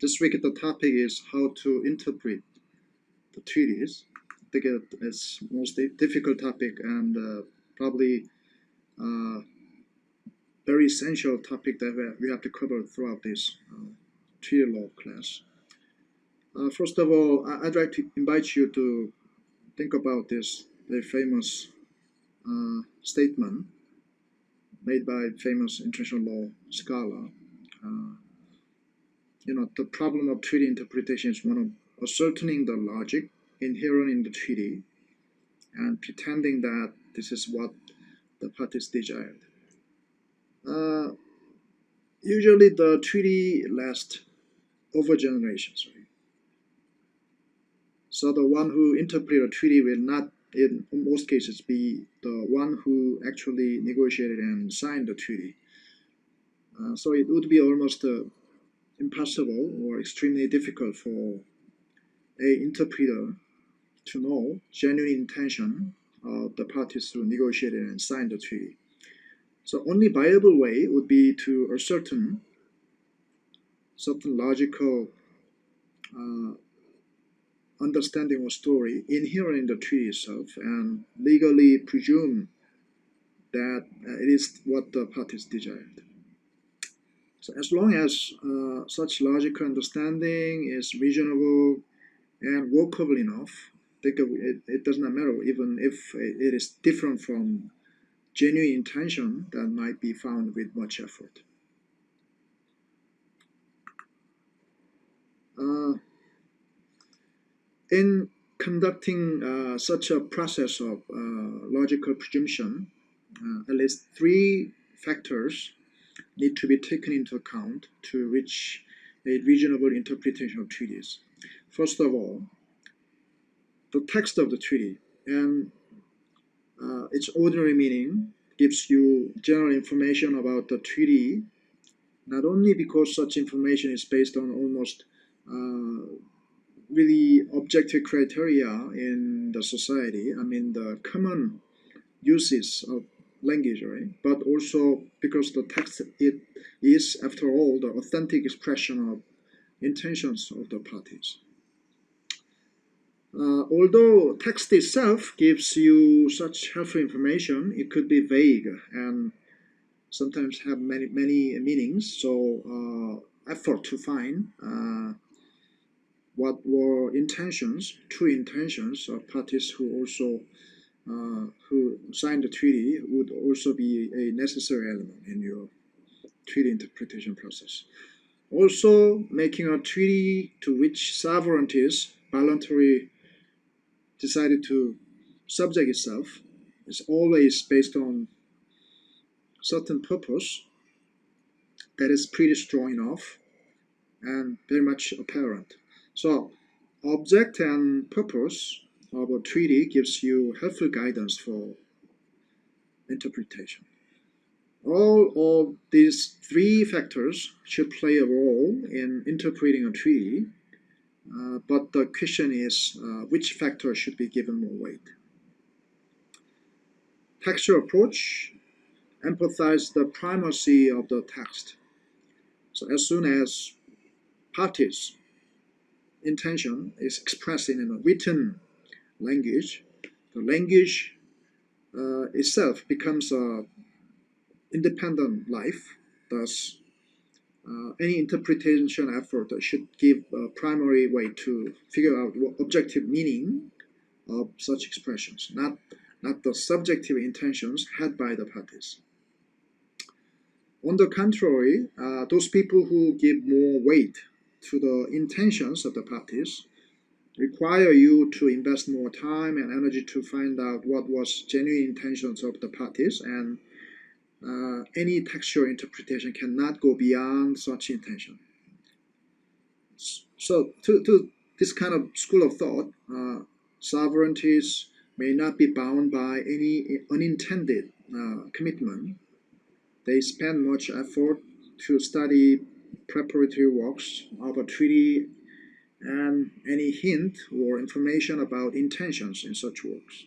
This week the topic is how to interpret the treaties. I think it's most difficult topic and probably very essential topic that we have to cover throughout this treaty law class. First of all, I'd like to invite you to think about this very famous statement made by famous international law scholar. The problem of treaty interpretation is one of ascertaining the logic inherent in the treaty and pretending that this is what the parties desired. Usually the treaty lasts over generations, right? So the one who interprets a treaty will not, in most cases, be the one who actually negotiated and signed the treaty. So it would be almost impossible or extremely difficult for a interpreter to know genuine intention of the parties who negotiated and signed the treaty. So only viable way would be to ascertain certain logical understanding or story inherent in the treaty itself and legally presume that it is what the parties desired. So as long as such logical understanding is reasonable and workable enough, it does not matter even if it is different from genuine intention that might be found with much effort. In conducting such a process of logical presumption, at least three factors need to be taken into account to reach a reasonable interpretation of treaties. First of all, the text of the treaty and its ordinary meaning gives you general information about the treaty, not only because such information is based on almost really objective criteria in the society, the common uses of language, right? But also because the text it is, after all, the authentic expression of intentions of the parties. Although text itself gives you such helpful information, it could be vague and sometimes have many meanings. So effort to find what were true intentions of parties who signed the treaty would also be a necessary element in your treaty interpretation process. Also, making a treaty to which sovereignties voluntarily decided to subject itself is always based on certain purpose that is pretty strong enough and very much apparent. So, object and purpose of a treaty gives you helpful guidance for interpretation. All of these three factors should play a role in interpreting a treaty, but the question is which factor should be given more weight. Textual approach emphasizes the primacy of the text. So as soon as parties' intention is expressed in a written language, the language itself becomes a independent life. Thus, any interpretation effort should give primary weight to figure out what objective meaning of such expressions, not the subjective intentions had by the parties. On the contrary, those people who give more weight to the intentions of the parties require you to invest more time and energy to find out what was genuine intentions of the parties, and any textual interpretation cannot go beyond such intention. So to this kind of school of thought, sovereignties may not be bound by any unintended commitment. They spend much effort to study preparatory works of a treaty and any hint or information about intentions in such works.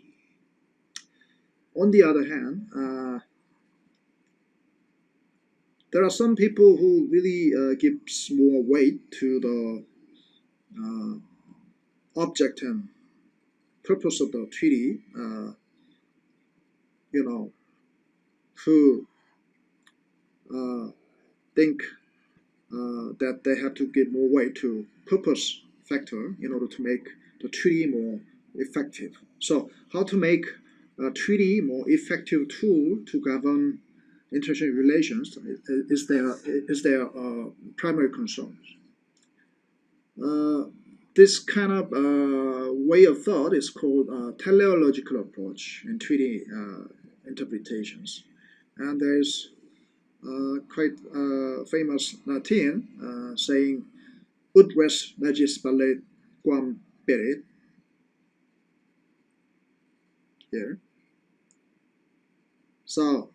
On the other hand, there are some people who really gives more weight to the object and purpose of the treaty. You know, who think that they have to give more weight to purpose factor in order to make the treaty more effective. So how to make a treaty more effective tool to govern international relations is their primary concern. This kind of way of thought is called teleological approach in treaty interpretations. And there's quite famous Latin saying ut res legis valet quam perit here. So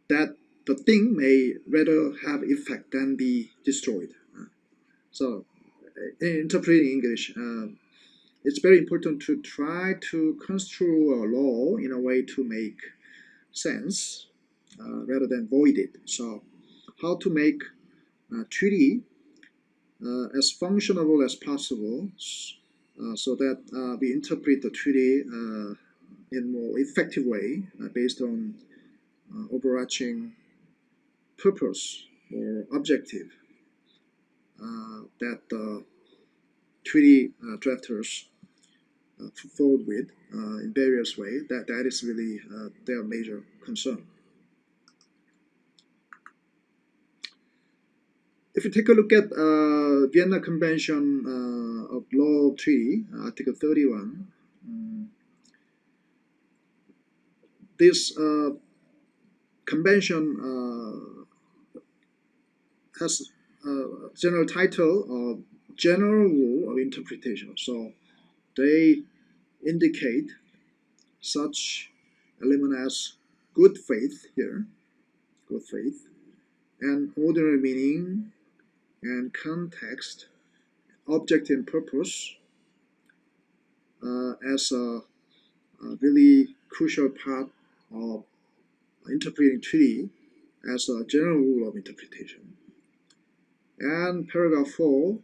that the thing may rather have effect than be destroyed. So in interpreting English, it's very important to try to construe a law in a way to make sense rather than void it. So how to make a treaty as functional as possible so that we interpret the treaty in a more effective way based on overarching purpose or objective that the treaty drafters fulfilled with in various ways. That is really their major concern. If you take a look at Vienna Convention of Law Treaty, Article 31, this convention has a general title of General Rule of Interpretation. So they indicate such element as good faith here, good faith, and ordinary meaning and context, object and purpose as a really crucial part of interpreting treaty as a general rule of interpretation. And paragraph 4,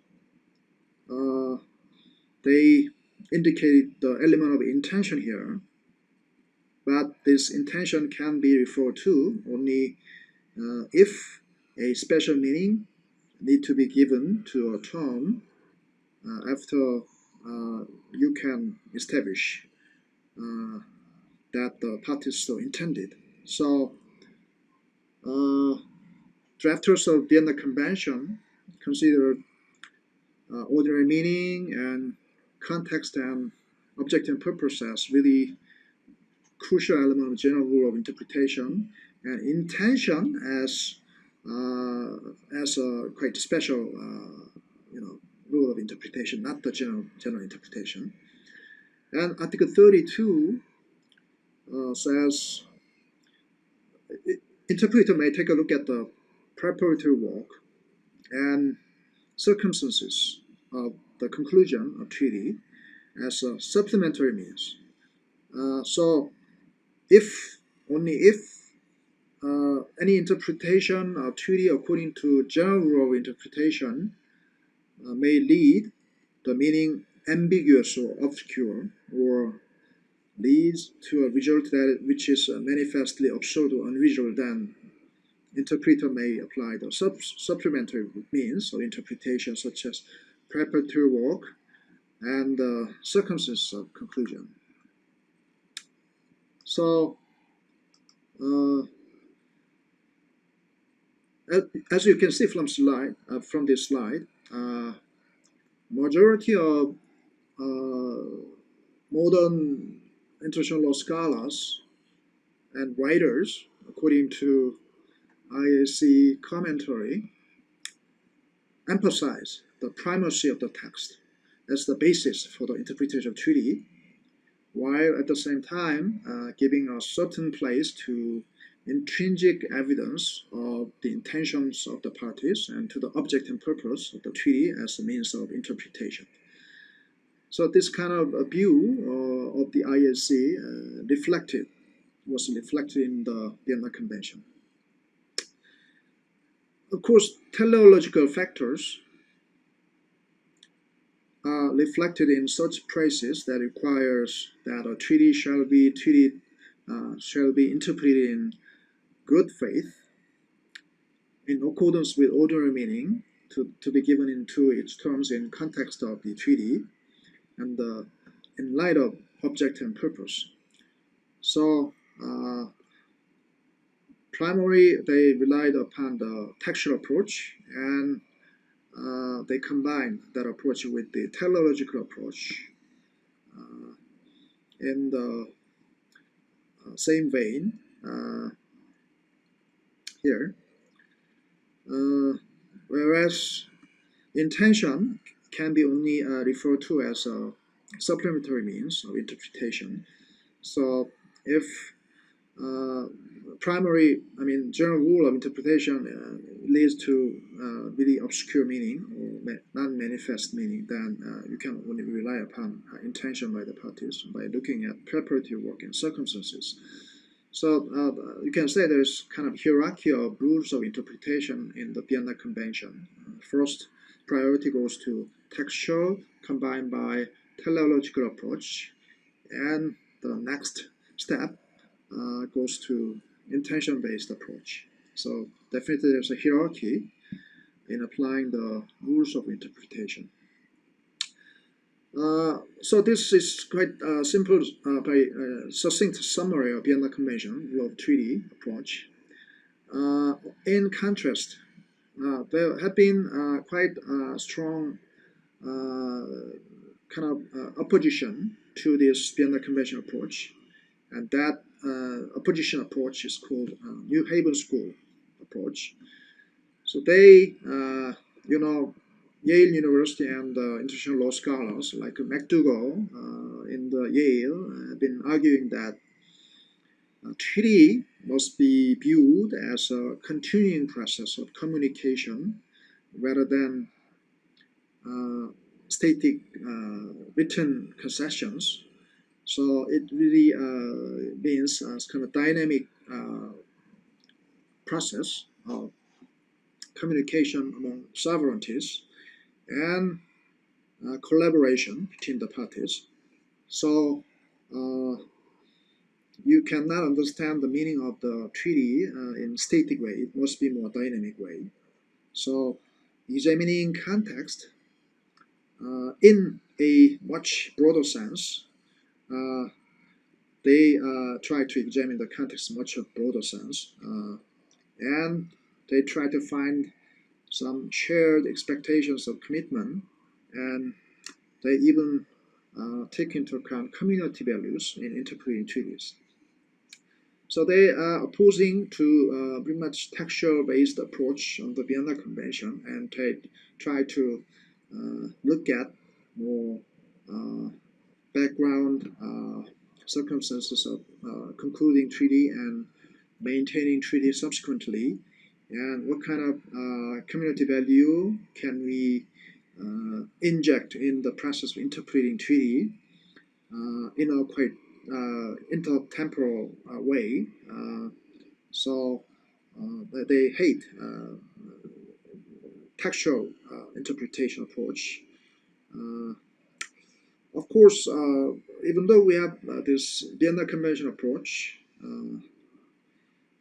they indicate the element of intention here, but this intention can be referred to only if a special meaning need to be given to a term after you can establish that the parties so intended. So drafters of Vienna Convention considered ordinary meaning and context and object and purpose as really crucial element of general rule of interpretation, and intention as a quite special rule of interpretation, not the general interpretation. And Article 32 says interpreter may take a look at the preparatory work and circumstances of the conclusion of treaty as a supplementary means. So if only if any interpretation of treaty according to general rule of interpretation may lead the meaning ambiguous or obscure, or leads to a result that which is manifestly absurd or unreasonable, then interpreter may apply the supplementary means of interpretation such as preparatory work and circumstances of conclusion. So as you can see from this slide, majority of modern international law scholars and writers, according to IAC commentary, emphasize the primacy of the text as the basis for the interpretation of treaty, while at the same time giving a certain place to intrinsic evidence of the intentions of the parties and to the object and purpose of the treaty as a means of interpretation. So this kind of a view of the IAC was reflected in the Vienna Convention. Of course, teleological factors are reflected in such phrases that requires that a treaty shall be interpreted in good faith, in accordance with ordinary meaning, to be given into its terms in context of the treaty, and in light of object and purpose. So, primarily, they relied upon the textual approach, and they combined that approach with the teleological approach in the same vein here. Whereas intention can be only referred to as a supplementary means of interpretation. So if general rule of interpretation leads to really obscure meaning or non-manifest meaning, then you can only rely upon intention by the parties by looking at preparatory work and circumstances. So you can say there's kind of hierarchy of rules of interpretation in the Vienna Convention. First, priority goes to textual combined by teleological approach, and the next step goes to intention-based approach. So definitely there's a hierarchy in applying the rules of interpretation. So this is quite simple, by succinct summary of Vienna Convention rule of treaty approach. In contrast, there have been quite strong kind of opposition to this Vienna Convention approach, and that opposition approach is called New Haven School approach. So they, Yale University and international law scholars like McDougall in the Yale have been arguing that treaty must be viewed as a continuing process of communication rather than static written concessions. So it really means kind of dynamic process of communication among sovereignties and collaboration between the parties. So you cannot understand the meaning of the treaty in static way. It must be more dynamic way. So examining context in a much broader sense, they try to examine the context in much broader sense, and they try to find some shared expectations of commitment, and they even take into account community values in interpreting treaties. So they are opposing to pretty much textual-based approach on the Vienna Convention, and they try to look at more background circumstances of concluding treaty and maintaining treaty subsequently, and what kind of community value can we inject in the process of interpreting treaty in a quite intertemporal way. So they hate textual interpretation approach. Of course, even though we have this Vienna Convention approach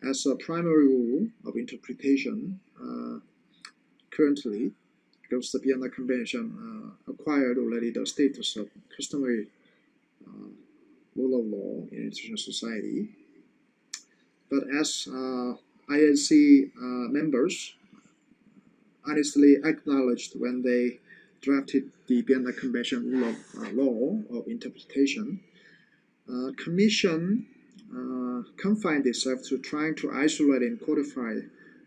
as a primary rule of interpretation currently, because the Vienna Convention acquired already the status of customary rule of law in international society. But as ILC members honestly acknowledged when they drafted the Vienna Convention rule of law of interpretation, Commission confined itself to trying to isolate and codify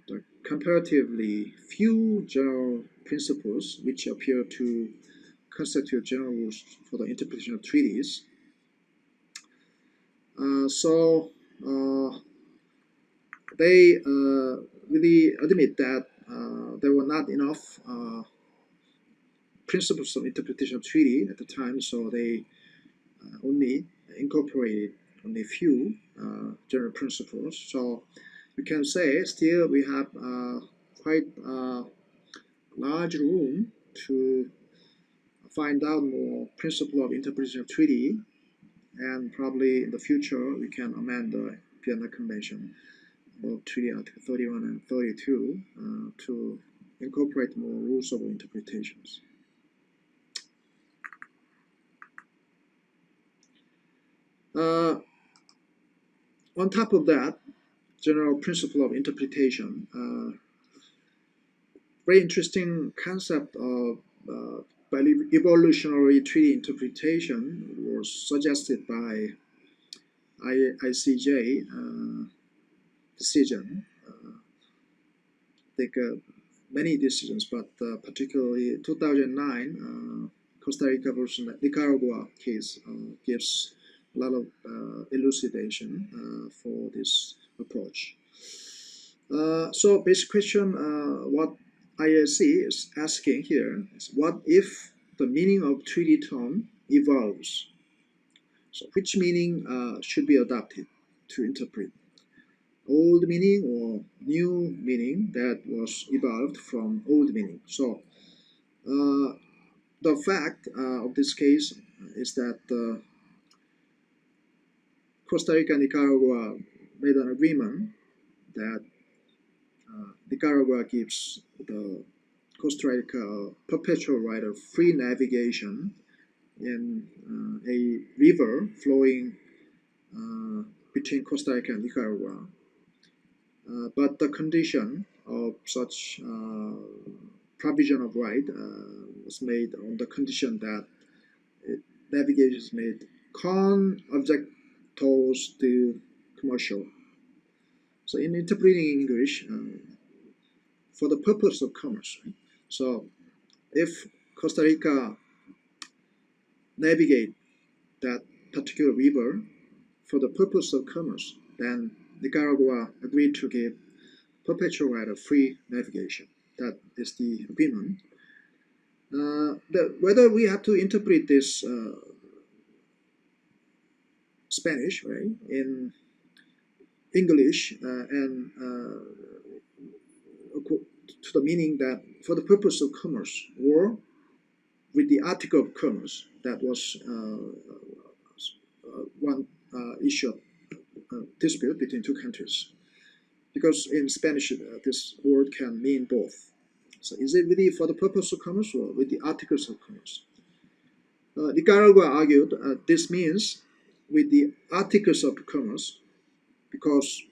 the comparatively few general principles which appear to constitute general rules for the interpretation of treaties. So they really admit that there were not enough principles of interpretation of treaty at the time, so they only incorporated only few general principles. So we can say still we have quite large room to find out more principle of interpretation of treaty, and probably in the future we can amend the Vienna Convention of Treaty Article 31 and 32 to incorporate more rules of interpretations. On top of that, general principle of interpretation, very interesting concept of evolutionary treaty interpretation was suggested by ICJ decision. I think many decisions, but particularly 2009 Costa Rica versus Nicaragua case gives a lot of elucidation for this approach. So basic question, what ILC is asking here is, what if the meaning of treaty term evolves? So which meaning should be adopted to interpret? Old meaning or new meaning that was evolved from old meaning? So the fact of this case is that Costa Rica and Nicaragua made an agreement that Nicaragua gives the Costa Rica a perpetual right of free navigation in a river flowing between Costa Rica and Nicaragua. But the condition of such provision of right was made on the condition that navigation is made con-object towards the commercial. So in interpreting English, for the purpose of commerce, right? So if Costa Rica navigate that particular river for the purpose of commerce, then Nicaragua agreed to give perpetual right of free navigation. That is the agreement. Whether we have to interpret this Spanish, right, in English and to the meaning that for the purpose of commerce, or with the article of commerce, that was one issue of dispute between two countries. Because in Spanish, this word can mean both. So is it really for the purpose of commerce or with the articles of commerce? Nicaragua argued this means with the articles of commerce, because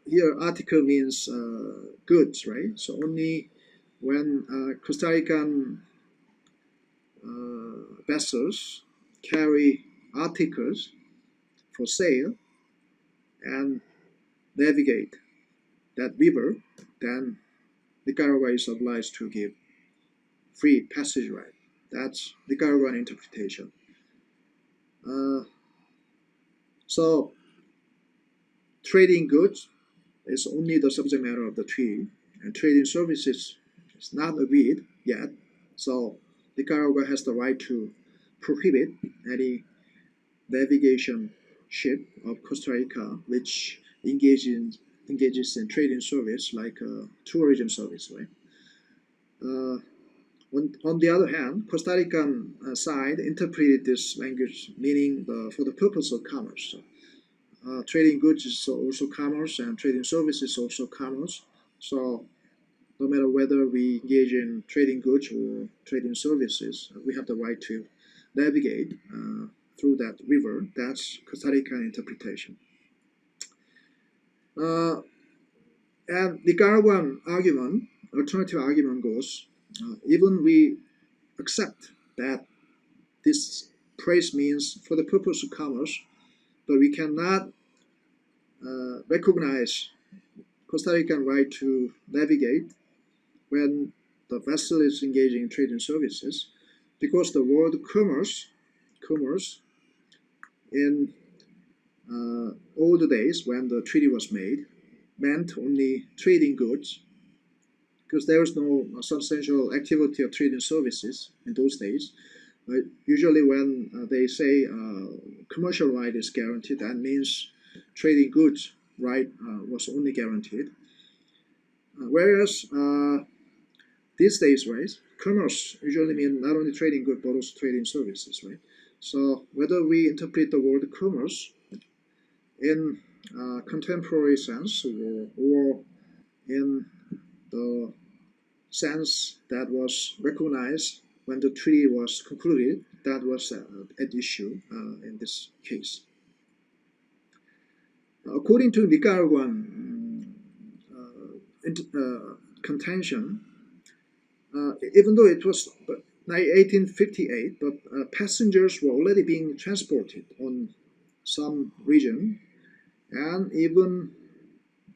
here article means goods, right? So only when Costa Rican vessels carry articles for sale and navigate that river, then Nicaragua is obliged to give free passage right. That's Nicaraguan interpretation. So trading goods is only the subject matter of the treaty, and trading services is not agreed yet. So Nicaragua has the right to prohibit any navigation ship of Costa Rica which engages in trading service like tourism service, right? On the other hand, Costa Rican side interpreted this language meaning for the purpose of commerce. So, trading goods is also commerce, and trading services is also commerce. So no matter whether we engage in trading goods or trading services, we have the right to navigate through that river. That's Costa Rican interpretation. And Nicaraguan argument, alternative argument goes, even we accept that this phrase means for the purpose of commerce, but we cannot recognize Costa Rican right to navigate when the vessel is engaging in trading services, because the word commerce in old days when the treaty was made meant only trading goods, because there was no substantial activity of trading services in those days. Usually when they say commercial right is guaranteed, that means trading goods right was only guaranteed. Whereas these days, right, commerce usually means not only trading goods but also trading services, right? So whether we interpret the word commerce in contemporary sense or in the sense that was recognized when the treaty was concluded, that was at issue in this case. According to Nicaraguan contention, even though it was 1858, but passengers were already being transported on some region, and even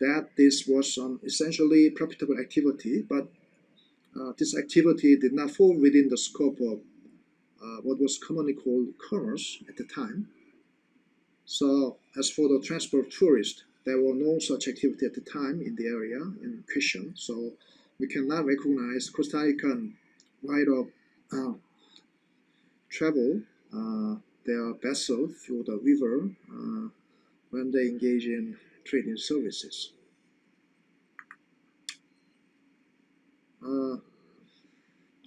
that this was essentially profitable activity, but this activity did not fall within the scope of what was commonly called commerce at the time. So as for the transport of tourists, there were no such activity at the time in the area in question. So we cannot recognize Costa Rican right of travel their vessel through the river when they engage in trading services.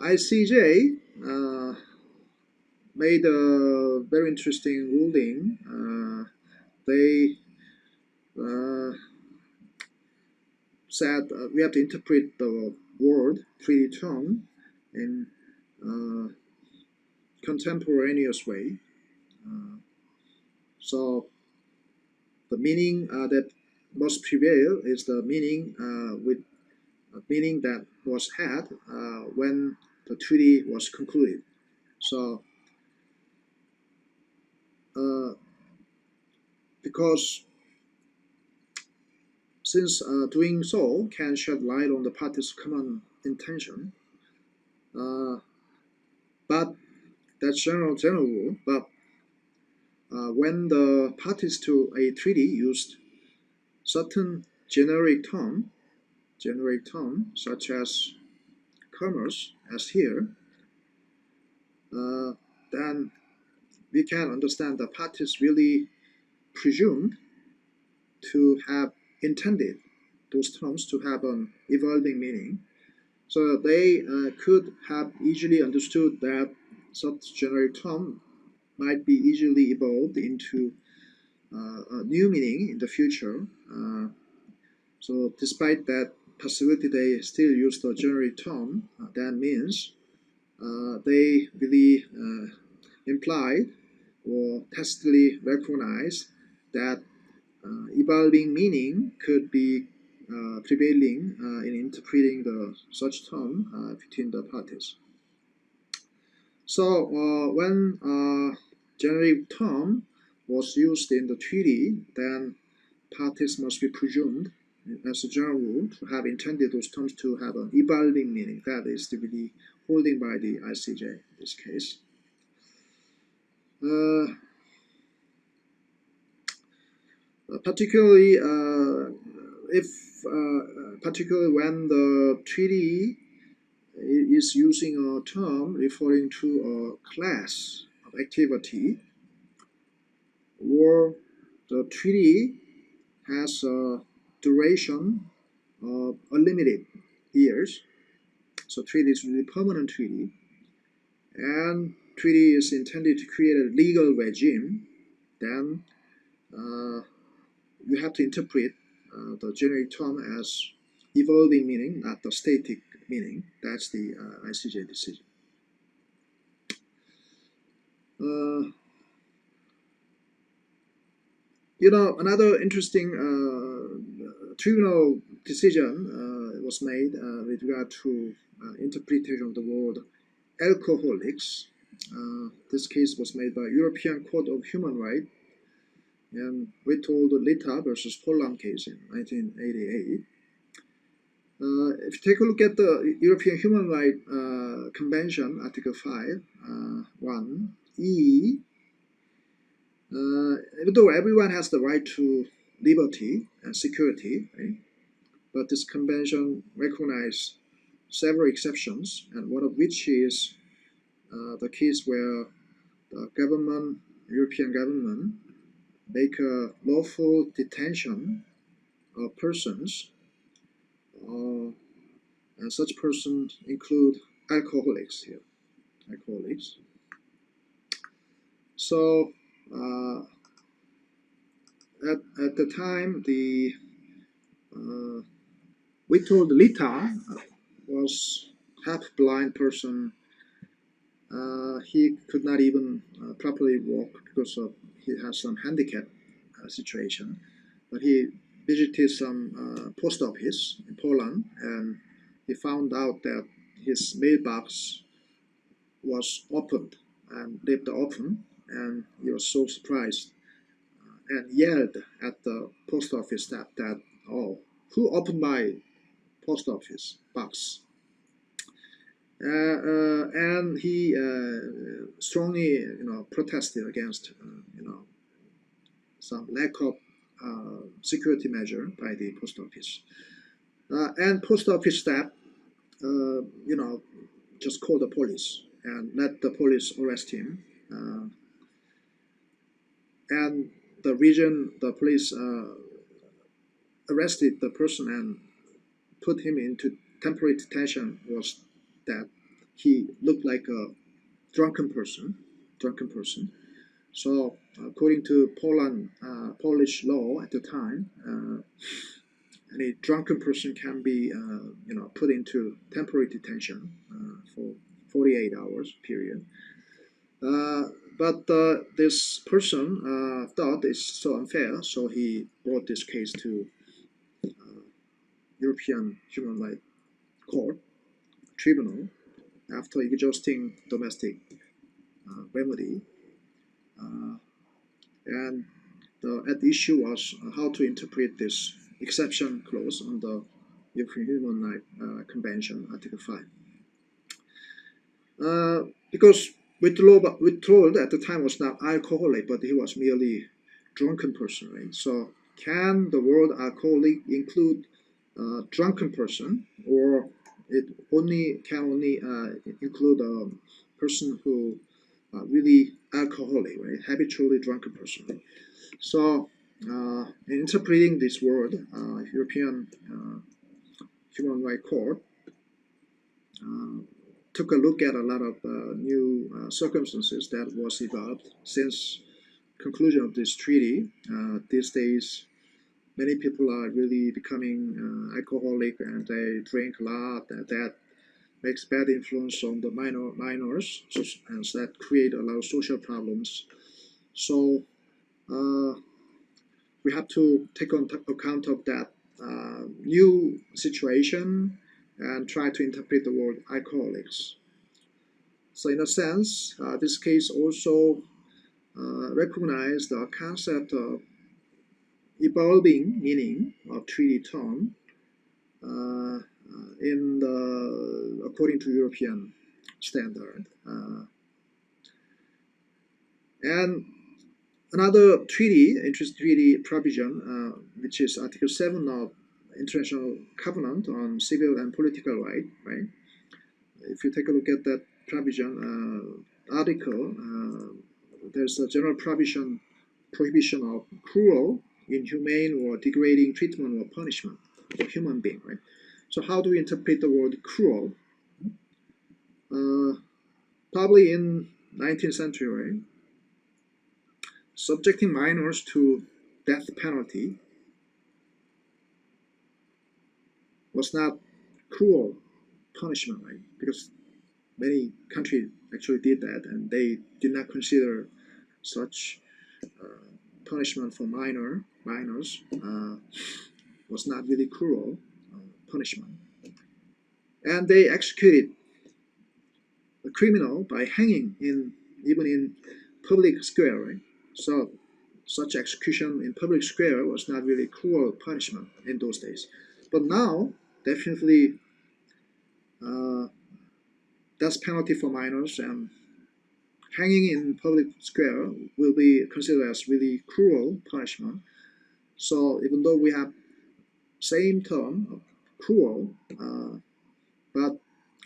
ICJ made a very interesting ruling. They said we have to interpret the word treaty term in contemporaneous way. So the meaning that must prevail is the meaning with meaning that was had when the treaty was concluded. So because since doing so can shed light on the parties' common intention, but that's general rule. But when the parties to a treaty used certain generic term such as commerce, as here, then we can understand the parties really presumed to have intended those terms to have an evolving meaning. So they could have easily understood that such generic term might be easily evolved into a new meaning in the future. So despite that possibility, they still use the generic term. That means they really implied or tacitly recognized that evolving meaning could be prevailing in interpreting the such term between the parties. So when generic term was used in the treaty, then parties must be presumed, as a general rule, to have intended those terms to have an evolving meaning. That is to be holding by the ICJ in this case. Particularly particularly when the treaty is using a term referring to a class of activity, or the treaty has a duration of unlimited years. So treaty is really permanent treaty, and treaty is intended to create a legal regime. Then you have to interpret the generic term as evolving meaning, not the static meaning. That's the ICJ decision. Another interesting tribunal decision was made with regard to interpretation of the word alcoholics. This case was made by European Court of Human Rights, and we told Lita versus Poland case in 1988. If you take a look at the European Human Rights Convention, Article 5, 1E, even though everyone has the right to liberty and security, right? But this convention recognizes several exceptions, and one of which is the case where the government, European government, make a lawful detention persons, and such persons include alcoholics here. Alcoholics. So at the time, the we told Lita was half-blind person. He could not even properly walk because of he has some handicap situation. But he visited some post office in Poland, and he found out that his mailbox was opened and left open, and he was so surprised and yelled at the post office staff that, "Oh, who opened my post office box?" And he strongly, protested against, some lack of security measure by the post office. And post office staff, just called the police and let the police arrest him. And the police arrested the person and put him into temporary detention was that he looked like a drunken person. So according to Polish law at the time, any drunken person can be put into temporary detention for 48 hours period. But this person thought it's so unfair, so he brought this case to European Human Rights Court Tribunal after exhausting domestic remedy. And at the issue was how to interpret this exception clause on the European Human Rights Convention, Article 5. Because withdrawal at the time was not alcoholic, but he was merely drunken person, right? So can the word alcoholic include drunken person, or it can only include a person who really alcoholic, right? Habitually drunken person. Right? So in interpreting this word, European Human Rights Court took a look at a lot of new circumstances that was evolved since conclusion of this treaty. These days, many people are really becoming alcoholic, and they drink a lot, and that makes bad influence on the minors, and that create a lot of social problems. So we have to take on account of that new situation and try to interpret the word alcoholics. So in a sense, this case also recognized the concept of evolving meaning of treaty term according to European standard. And another interest treaty provision, which is Article 7 of International Covenant on Civil and Political Rights, right? If you take a look at that provision article, there's a general prohibition of cruel, inhumane, or degrading treatment or punishment of human being, right? So how do we interpret the word cruel? Probably in 19th century, right? Subjecting minors to death penalty was not cruel punishment, right? Because many countries actually did that, and they did not consider such punishment for minors was not really cruel punishment. And they executed a criminal by hanging even in public square, right? So such execution in public square was not really cruel punishment in those days. But now, definitely, death penalty for minors and hanging in public square will be considered as really cruel punishment. So even though we have same term of cruel, but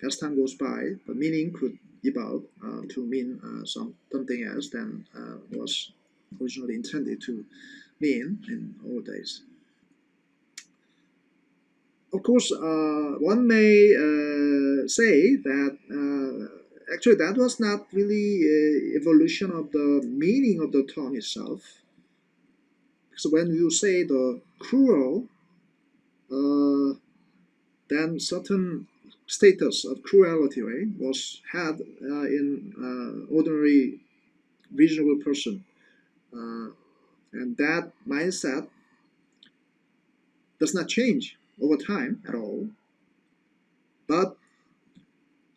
as time goes by, the meaning could evolve to mean something else than was originally intended to mean in old days. Of course, one may say that actually that was not really evolution of the meaning of the term itself. So when you say the cruel, uh, then certain status of cruelty, right, was had in ordinary reasonable person, uh, and that mindset does not change over time at all. But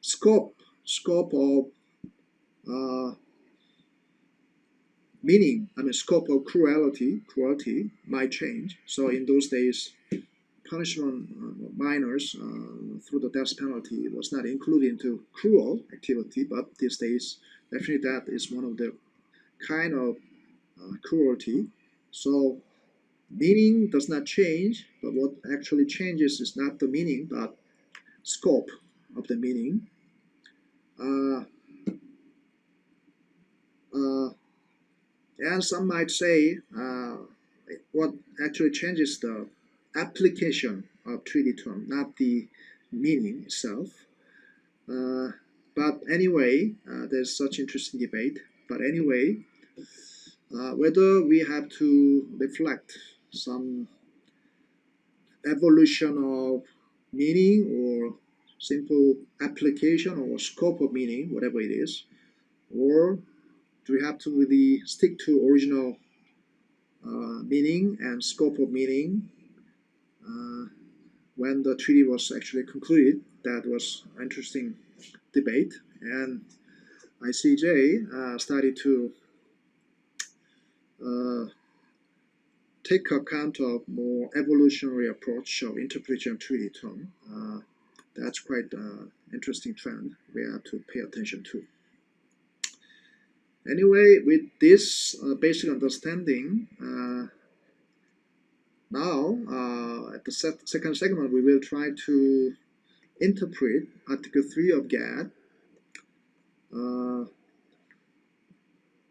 scope of uh, meaning, I mean, scope of cruelty might change. So in those days, punishment minors through the death penalty was not included into cruel activity, but these days, definitely that is one of the kind of cruelty. So meaning does not change, but what actually changes is not the meaning, but scope of the meaning. Uh, uh, and some might say what actually changes the application of treaty term, not the meaning itself. Uh, but anyway, there's such interesting debate. But anyway, whether we have to reflect some evolution of meaning or simple application or scope of meaning, whatever it is, or do we have to really stick to original meaning and scope of meaning uh, when the treaty was actually concluded? That was an interesting debate, and ICJ started to uh, take account of more evolutionary approach of interpretation of treaty term. That's quite interesting trend we have to pay attention to. Anyway, with this basic understanding, now at the second segment, we will try to interpret Article 3 of GATT uh,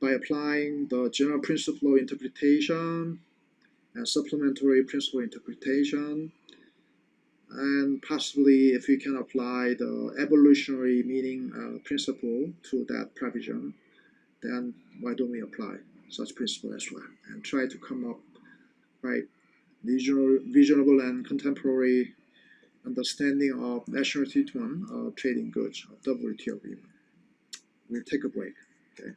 by applying the general principle of interpretation and supplementary principle interpretation, and possibly if we can apply the evolutionary meaning principle to that provision, then why don't we apply such principle as well and try to come up right reasonable and contemporary understanding of national treatment of trading goods of WTO agreement. We'll take a break. Okay.